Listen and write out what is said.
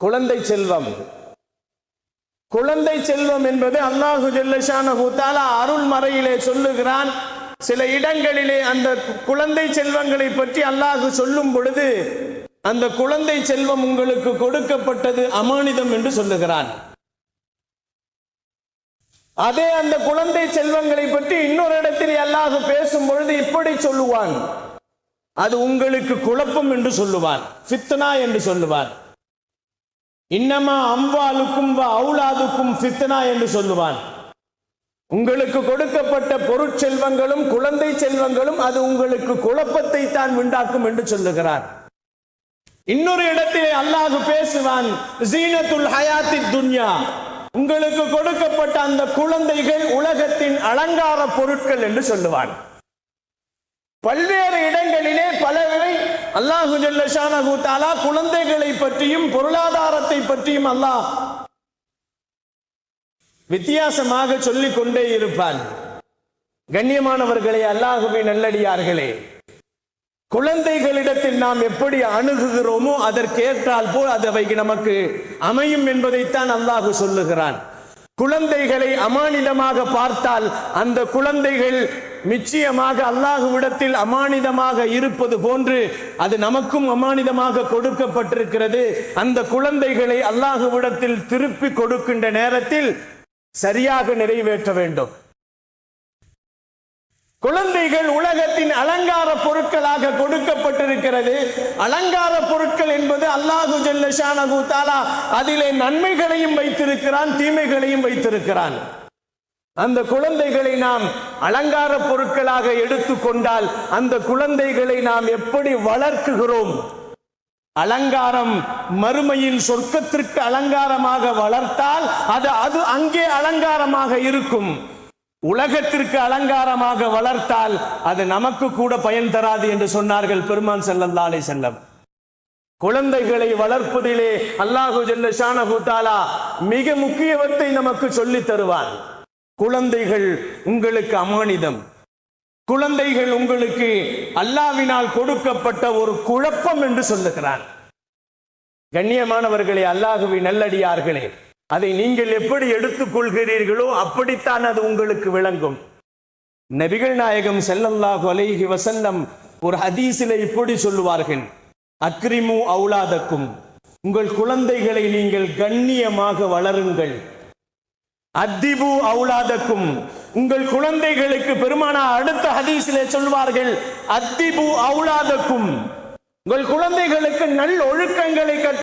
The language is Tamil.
குழந்தை செல்வம். குழந்தை செல்வம் என்பது அல்லாஹு ஜல்ல ஷானஹு தஆலா அருள்மறையிலே சொல்லுகிறான். சில இடங்களிலே அந்த குழந்தை செல்வங்களை பற்றி அல்லாஹ் சொல்லும் பொழுது அந்த குழந்தை செல்வம் உங்களுக்கு கொடுக்கப்பட்டது அமானிதம் என்று சொல்லுகிறான். அதே அந்த குழந்தை செல்வங்களை பற்றி இன்னொரு இடத்தில் அல்லாஹ் பேசும் பொழுது இப்படி சொல்லுவான், அது உங்களுக்கு குழப்பம் என்று சொல்லுவான், ஃபித்னா என்று சொல்லுவான். இன்னமா அம்வாலுக்கும் அவுலாதுக்கும் ஃபித்னா என்று சொல்லுவான். உங்களுக்கு கொடுக்கப்பட்ட பொருட்செல்வங்களும் குழந்தை செல்வங்களும் அது உங்களுக்கு குழப்பத்தை தான் உண்டாக்கும் என்று சொல்லுகிறார். இன்னொரு இடத்திலே அல்லாஹ் பேசுவான், ஜீனத்துல் ஹயாத்தி துன்யா, உங்களுக்கு கொடுக்கப்பட்ட அந்த குழந்தைகள் உலகத்தின் அலங்கார பொருட்கள் என்று சொல்லுவான். பல்வேறு இடங்களிலே பலவரை அல்லாஹு ஜல்ல ஷானஹு தஆலா குழந்தைகளை பற்றியும் பொருளாதாரத்தை பற்றியும் அல்லாஹ் வித்தியாசமாக சொல்லிக் கொண்டே இருப்பான். கண்ணியமானவர்களே, அல்லாஹுவின் நல்லடியார்களே, குழந்தைகளிடத்தில் நாம் எப்படி அணுகுகிறோமோ அதற்கேற்றால் போல் அவை நமக்கு அமையும் என்பதைத்தான் அல்லாஹ் சொல்லுகிறான். குழந்தைகளை அமானிதமாக பார்த்தால் அந்த குழந்தைகள் நிச்சயமாக அல்லாஹ்விடத்தில் அமானிதமாக இருப்பது போன்று அது நமக்கும் அமானிதமாக கொடுக்கப்பட்டிருக்கிறது. அந்த குழந்தைகளை அல்லாஹ்விடத்தில் திருப்பி கொடுக்கின்ற நேரத்தில் சரியாக நிறைவேற்ற வேண்டும். குழந்தைகள் உலகத்தின் அலங்கார பொருட்களாக கொடுக்கப்பட்டிருக்கிறது. அலங்கார பொருட்கள் என்பது அல்லாஹு ஜல்ல ஷானஹு தஆலா அதிலே நன்மைகளையும் வைத்திருக்கிறான், தீமைகளையும் வைத்திருக்கிறான். அந்த குழந்தைகளை நாம் அலங்கார பொருட்களாக எடுத்துக்கொண்டால் அந்த குழந்தைகளை நாம் எப்படி வளர்க்குகிறோம்? அலங்காரம் மறுமையில் சொர்க்கத்திற்கு அலங்காரமாக வளர்த்தால் அது அங்கே அலங்காரமாக இருக்கும். உலகத்திற்கு அலங்காரமாக வளர்த்தால் அது நமக்கு கூட பயன் தராது என்று சொன்னார்கள் பெருமான் ஸல்லல்லாஹு அலைஹி வஸல்லம். குழந்தைகளை வளர்ப்பதிலே அல்லாஹு ஜல்ல ஷானஹு தஆலா மிக முக்கியத்தை நமக்கு சொல்லி தருவான். குழந்தைகள் உங்களுக்கு அமானிதம். குழந்தைகள் உங்களுக்கு அல்லாஹ்வினால் கொடுக்கப்பட்ட ஒரு குழப்பம் என்று சொல்லுகிறான். கண்ணியமானவர்களே, அல்லாஹ்வின் நல்லடியார்களே, அதை நீங்கள் எப்படி எடுத்துக் கொள்கிறீர்களோ அப்படித்தான் அது உங்களுக்கு விளங்கும். நபிகள் நாயகம் ஸல்லல்லாஹு அலைஹி வஸல்லம் ஒரு ஹதீஸிலே இப்படி சொல்லுவார்கள், அக்ரிமு அவுலாதக்கும், உங்கள் குழந்தைகளை நீங்கள் கண்ணியமாக வளருங்கள். அத்திபு அவுலாதக்கும், உங்கள் குழந்தைகளுக்கு பெருமானார் அடுத்த ஹதீஸிலே சொல்வார்கள், அத்திபு அவுலாதக்கும், உங்கள் குழந்தைகளுக்கு நல் ஒழுக்கங்களை